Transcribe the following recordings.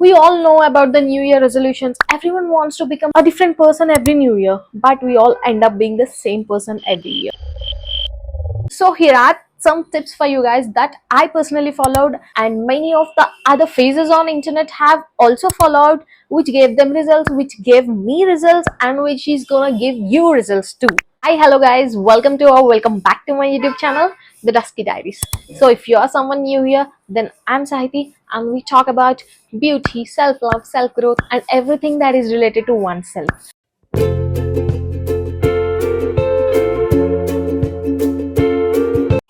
We all know about the New Year resolutions. Everyone wants to become a different person every New Year, but we all end up being the same person every year. So, here are some tips for you guys that I personally followed, and many of the other phases on internet have also followed, which gave them results, which gave me results, and which is gonna give you results too. Hi, hello guys, welcome back to my YouTube channel, The Dusky Diaries. So if you are someone new here, then I'm Sahiti and we talk about beauty, self-love, self-growth and everything that is related to oneself.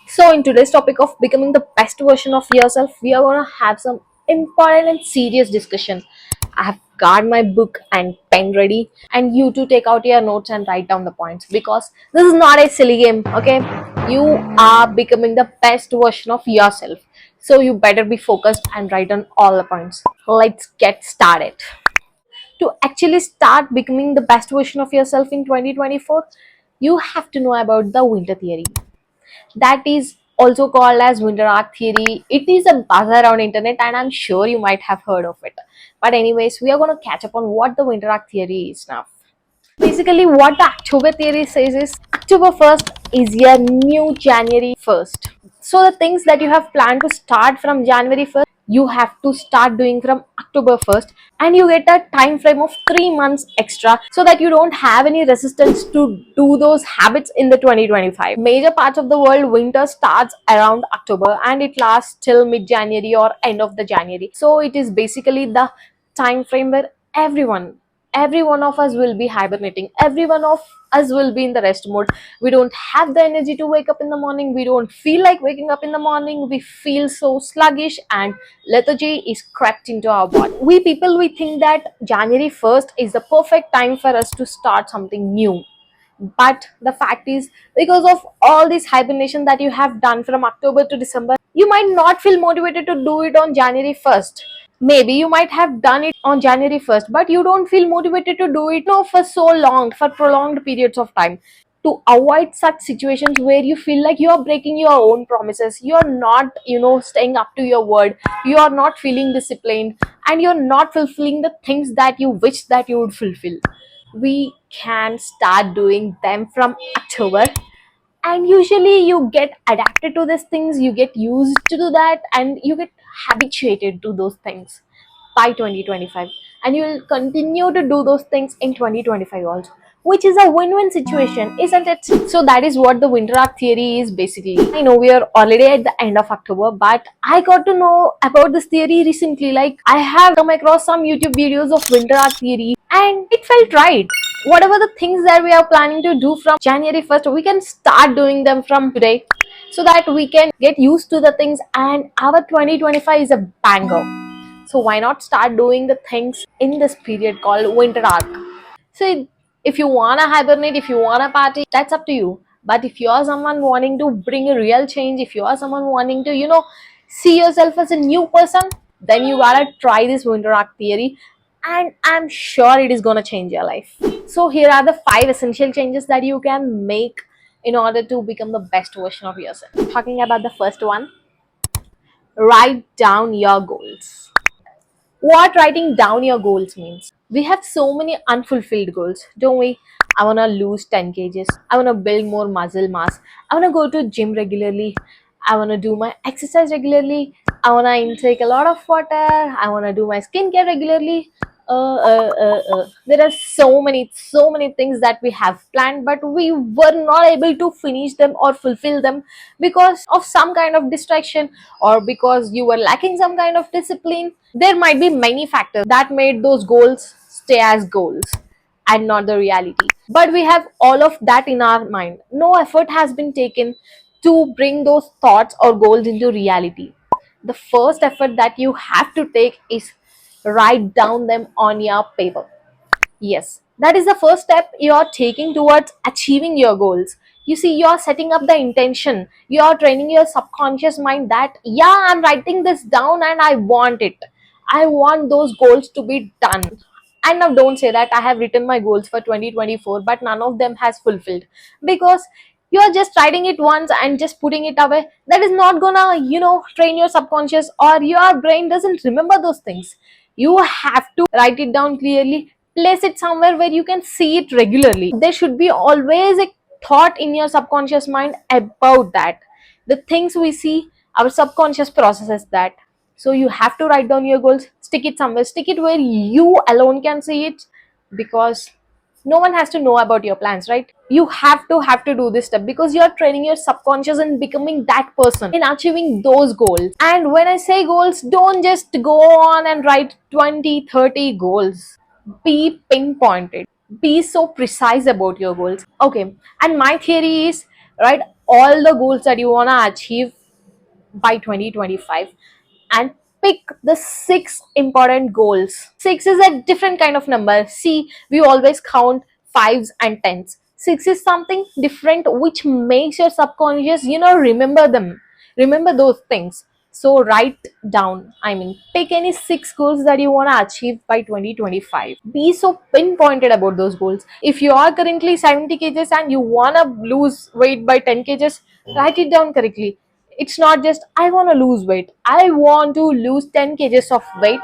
So in today's topic of becoming the best version of yourself, we are gonna have some important and serious discussion. I have got my book and pen ready, and you to take out your notes and write down the points because this is not a silly game, okay? You are becoming the best version of yourself. So you better be focused and write down all the points. Let's get started. To actually start becoming the best version of yourself in 2024, you have to know about the winter theory, that is also called as winter arc theory. It is a buzz around internet and I'm sure you might have heard of it, but anyways, we are going to catch up on what the winter arc theory is now. Basically, what the October theory says is October 1st is your new January 1st. So the things that you have planned to start from January 1st, you have to start doing from October 1st, and you get a time frame of 3 months extra so that you don't have any resistance to do those habits in the 2025. Major parts of the world, winter starts around October and it lasts till mid-January or end of the January. So it is basically the time frame where every one of us will be hibernating, every one of us will be in the rest mode. We don't have the energy to wake up in the morning, we don't feel like waking up in the morning, we feel so sluggish and lethargy is crept into our body. We people, we think that January 1st is the perfect time for us to start something new, but the fact is, because of all this hibernation that you have done from October to December, you might not feel motivated to do it on January 1st. Maybe you might have done it on January 1st, but you don't feel motivated to do it for so long, for prolonged periods of time. To avoid such situations where you feel like you are breaking your own promises, you are not, staying up to your word, you are not feeling disciplined, and you're not fulfilling the things that you wish that you would fulfill, we can start doing them from October. And usually you get adapted to these things, you get used to do that, and you get habituated to those things by 2025, and you will continue to do those things in 2025 also, which is a win-win situation, isn't it? So that is what the winter arc theory is basically. I know we are already at the end of October, but I got to know about this theory recently. Like, I have come across some YouTube videos of winter arc theory and it felt right. Whatever the things that we are planning to do from January 1st, we can start doing them from today so that we can get used to the things, and our 2025 is a banger. So why not start doing the things in this period called winter arc? So if you wanna hibernate, if you wanna party, that's up to you. But if you are someone wanting to bring a real change, if you are someone wanting to, see yourself as a new person, then you gotta try this winter arc theory, and I'm sure it is gonna change your life. So here are the 5 essential changes that you can make in order to become the best version of yourself. Talking about the first one, write down your goals. What writing down your goals means? We have so many unfulfilled goals, don't we? I want to lose 10 kgs. I want to build more muscle mass. I want to go to gym regularly. I want to do my exercise regularly. I want to intake a lot of water. I want to do my skincare regularly. There are so many things that we have planned, but we were not able to finish them or fulfill them because of some kind of distraction, or because you were lacking some kind of discipline. There might be many factors that made those goals stay as goals and not the reality. But we have all of that in our mind. No effort has been taken to bring those thoughts or goals into reality. The first effort that you have to take is write down them on your paper. Yes, that is the first step you are taking towards achieving your goals. You see, you are setting up the intention. You are training your subconscious mind that, yeah, I'm writing this down and I want it. I want those goals to be done. And now don't say that I have written my goals for 2024, but none of them has fulfilled. Because you are just writing it once and just putting it away. That is not gonna, train your subconscious, or your brain doesn't remember those things. You have to write it down clearly, place it somewhere where you can see it regularly. There should be always a thought in your subconscious mind about that. The things we see, our subconscious processes that. So you have to write down your goals, stick it somewhere, stick it where you alone can see it, because no one has to know about your plans, right? You have to do this step because you're training your subconscious in becoming that person, in achieving those goals. And when I say goals, don't just go on and write 20, 30 goals. Be pinpointed, be so precise about your goals. Okay, and my theory is, write all the goals that you want to achieve by 2025 and pick the 6 important goals. 6 is a different kind of number. See, we always count fives and tens. 6 is something different which makes your subconscious, remember them, remember those things. So write down, I mean, pick any 6 goals that you want to achieve by 2025. Be so pinpointed about those goals. If you are currently 70 kgs and you want to lose weight by 10 kgs, write it down correctly. It's not just I want to lose weight, I want to lose 10 kgs of weight.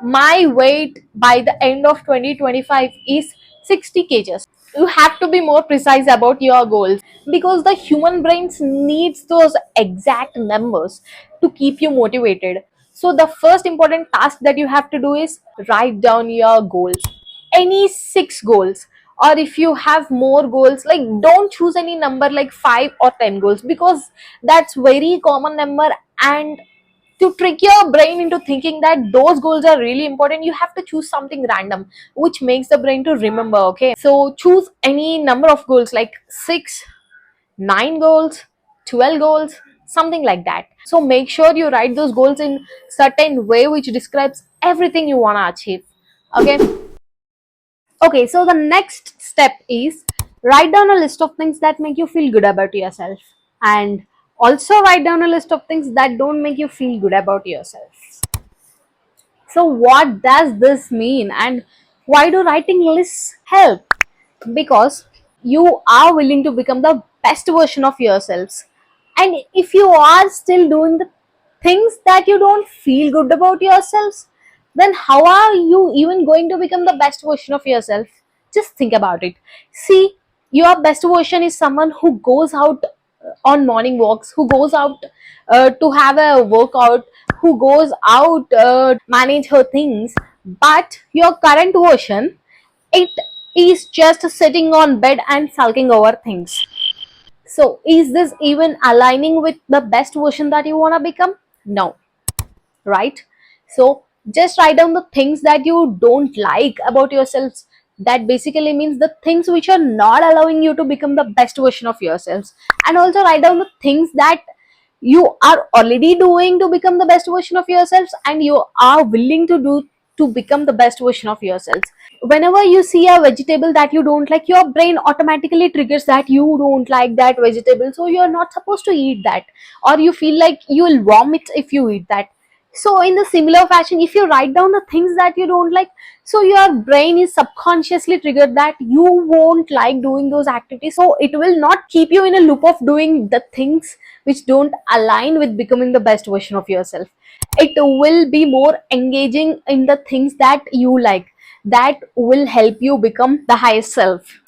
My weight by the end of 2025 is 60 kgs. You have to be more precise about your goals because the human brains needs those exact numbers to keep you motivated. So the first important task that you have to do is write down your goals, any 6 goals. Or if you have more goals, like, don't choose any number like 5 or 10 goals, because that's very common number. And to trick your brain into thinking that those goals are really important, you have to choose something random which makes the brain to remember. Okay, so choose any number of goals like 6, 9 goals, 12 goals, something like that. So make sure you write those goals in certain way which describes everything you want to achieve. Okay. Okay, so the next step is write down a list of things that make you feel good about yourself, and also write down a list of things that don't make you feel good about yourself. So what does this mean, and why do writing lists help? Because you are willing to become the best version of yourselves, and if you are still doing the things that you don't feel good about yourselves, then how are you even going to become the best version of yourself? Just think about it. See, your best version is someone who goes out on morning walks, who goes out to have a workout, who goes out manage her things. But your current version, it is just sitting on bed and sulking over things. So is this even aligning with the best version that you want to become? No, right? So just write down the things that you don't like about yourselves. That basically means the things which are not allowing you to become the best version of yourselves. And also write down the things that you are already doing to become the best version of yourselves, and you are willing to do to become the best version of yourselves. Whenever you see a vegetable that you don't like, your brain automatically triggers that you don't like that vegetable, so you're not supposed to eat that, or you feel like you will vomit if you eat that. So in the similar fashion, if you write down the things that you don't like, so your brain is subconsciously triggered that you won't like doing those activities, so it will not keep you in a loop of doing the things which don't align with becoming the best version of yourself. It will be more engaging in the things that you like, that will help you become the highest self.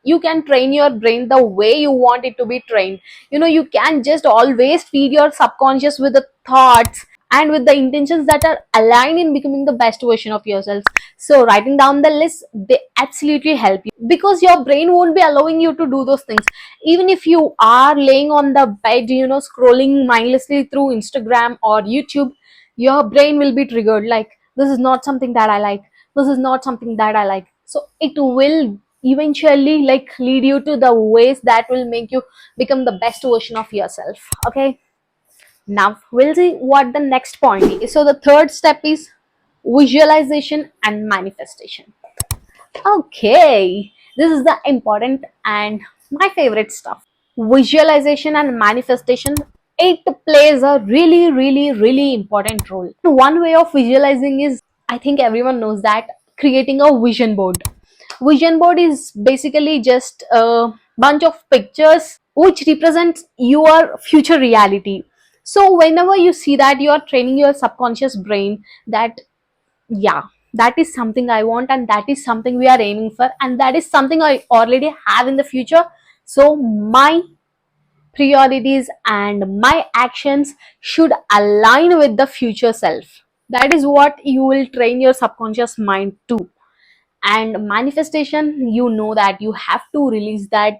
You can train your brain the way you want it to be trained. You can just always feed your subconscious with the thoughts and with the intentions that are aligned in becoming the best version of yourself. So writing down the list, they absolutely help you, because your brain won't be allowing you to do those things. Even if you are laying on the bed, scrolling mindlessly through Instagram or YouTube, your brain will be triggered like, this is not something that I like, this is not something that I like. So it will eventually like lead you to the ways that will make you become the best version of yourself. Okay, now we'll see what the next point is. So the third step is visualization and manifestation. Okay, this is the important and my favorite stuff. Visualization and manifestation, it plays a really important role. One way of visualizing is, I think everyone knows that, creating a vision board. Vision board is basically just a bunch of pictures which represents your future reality. So whenever you see that, you are training your subconscious brain that Yeah, that is something I want, and that is something we are aiming for, and that is something I already have in the future. So my priorities and my actions should align with the future self. That is what you will train your subconscious mind to. And manifestation, you know that you have to release that,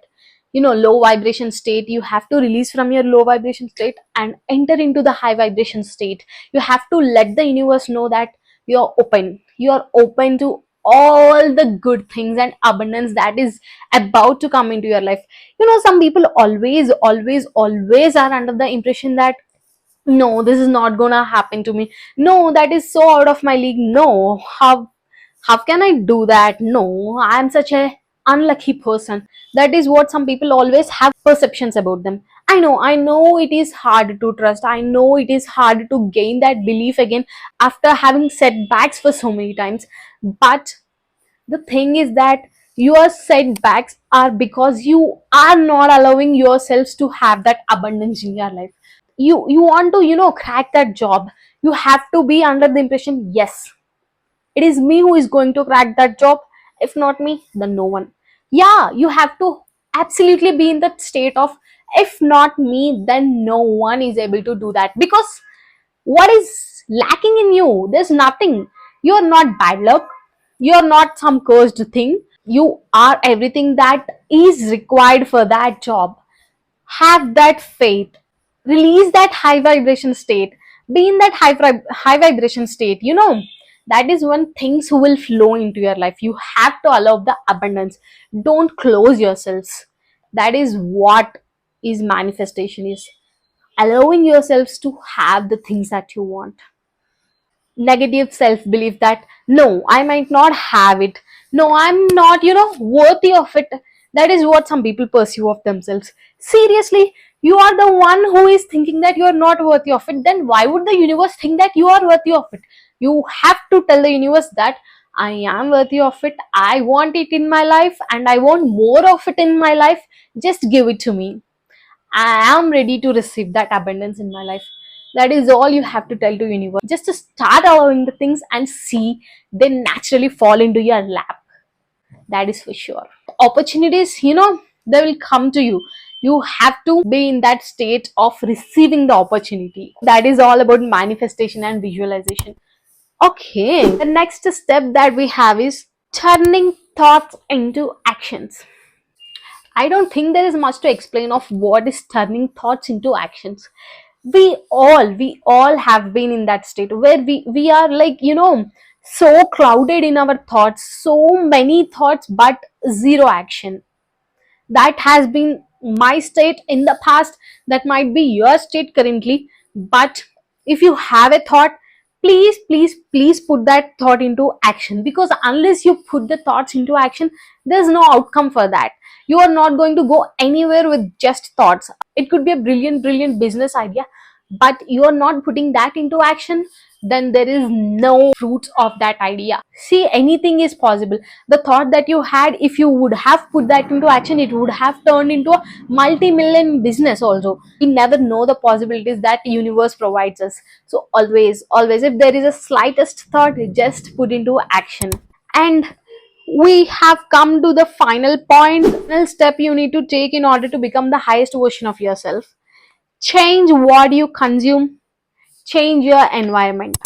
low vibration state. You have to release from your low vibration state and enter into the high vibration state. You have to let the universe know that you're open to all the good things and abundance that is about to come into your life. Some people always are under the impression that no, this is not gonna happen to me. No, that is so out of my league. No, how can I do that? No, I am such a unlucky person. That is what some people always have perceptions about them. I know it is hard to trust. I know it is hard to gain that belief again after having setbacks for so many times. But the thing is that your setbacks are because you are not allowing yourselves to have that abundance in your life. You want to crack that job. You have to be under the impression, yes, it is me who is going to crack that job. If not me, then no one. Yeah, you have to absolutely be in that state of, if not me, then no one is able to do that. Because what is lacking in you? There's nothing. You're not bad luck. You're not some cursed thing. You are everything that is required for that job. Have that faith. Release that high vibration state. Be in that high vibration state. That is when things will flow into your life. You have to allow the abundance. Don't close yourselves. That is what is manifestation is. Allowing yourselves to have the things that you want. Negative self belief that no, I might not have it. No, I'm not, worthy of it. That is what some people pursue of themselves. Seriously, you are the one who is thinking that you are not worthy of it. Then why would the universe think that you are worthy of it? You have to tell the universe that I am worthy of it. I want it in my life, and I want more of it in my life. Just give it to me. I am ready to receive that abundance in my life. That is all you have to tell to universe. Just to start allowing the things and see they naturally fall into your lap. That is for sure. Opportunities, they will come to you. You have to be in that state of receiving the opportunity. That is all about manifestation and visualization. Okay, the next step that we have is turning thoughts into actions. I don't think there is much to explain of what is turning thoughts into actions. We all have been in that state where we are like, so clouded in our thoughts, so many thoughts, but zero action. That has been my state in the past. That might be your state currently. But if you have a thought, please put that thought into action, because unless you put the thoughts into action, there's no outcome for that. You are not going to go anywhere with just thoughts. It could be a brilliant business idea, but you are not putting that into action, then there is no fruits of that idea. See, anything is possible. The thought that you had, if you would have put that into action, it would have turned into a multi-million business also. We never know the possibilities that universe provides us. So always, if there is a slightest thought, just put into action. And we have come to the final point, final step you need to take in order to become the highest version of yourself. Change what you consume, change your environment.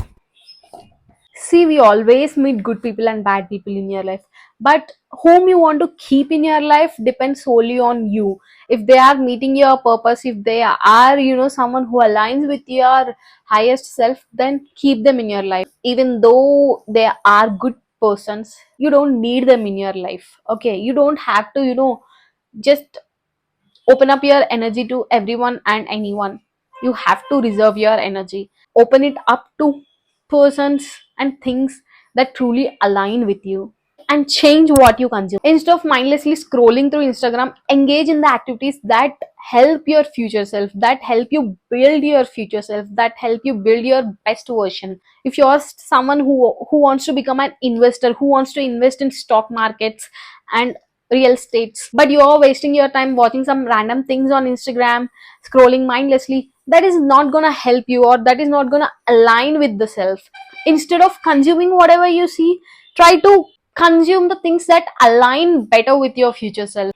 See, we always meet good people and bad people in your life, but whom you want to keep in your life depends solely on you. If they are meeting your purpose, if they are, someone who aligns with your highest self, then keep them in your life. Even though they are good persons, you don't need them in your life. Okay, you don't have to, just open up your energy to everyone and anyone. You have to reserve your energy. Open it up to persons and things that truly align with you. And change what you consume. Instead of mindlessly scrolling through Instagram, engage in the activities that help your future self, that help you build your future self, that help you build your best version. If you're someone who wants to become an investor, who wants to invest in stock markets and real estates, but you're wasting your time watching some random things on Instagram, scrolling mindlessly, that is not gonna help you, or that is not gonna align with the self. Instead of consuming whatever you see, try to consume the things that align better with your future self.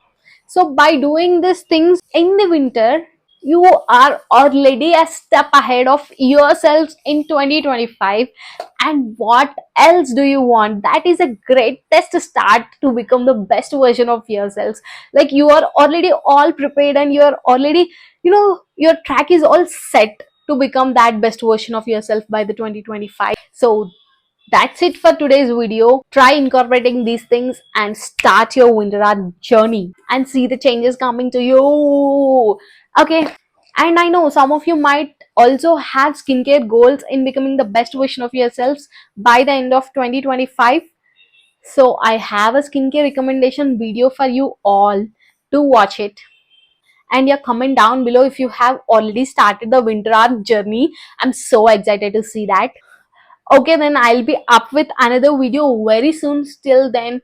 So by doing these things in the winter, you are already a step ahead of yourselves in 2025. And what else do you want? That is a great test start to become the best version of yourselves. Like you are already all prepared and you are already, your track is all set to become that best version of yourself by the 2025. So that's it for today's video. Try incorporating these things and start your winter art journey and see the changes coming to you. Okay. And I know some of you might also have skincare goals in becoming the best version of yourselves by the end of 2025. So I have a skincare recommendation video for you all to watch it. And yeah, comment down below if you have already started the winter art journey. I'm so excited to see that. Okay, then I'll be up with another video very soon. Till then,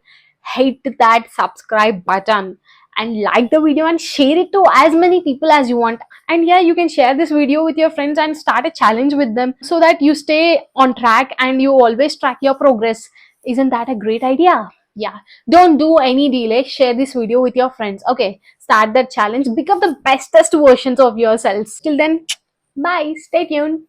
hit that subscribe button and like the video and share it to as many people as you want. And yeah, you can share this video with your friends and start a challenge with them so that you stay on track and you always track your progress. Isn't that a great idea? Yeah, don't do any delay. Share this video with your friends. Okay, start that challenge. Become the bestest versions of yourselves. Till then, bye. Stay tuned.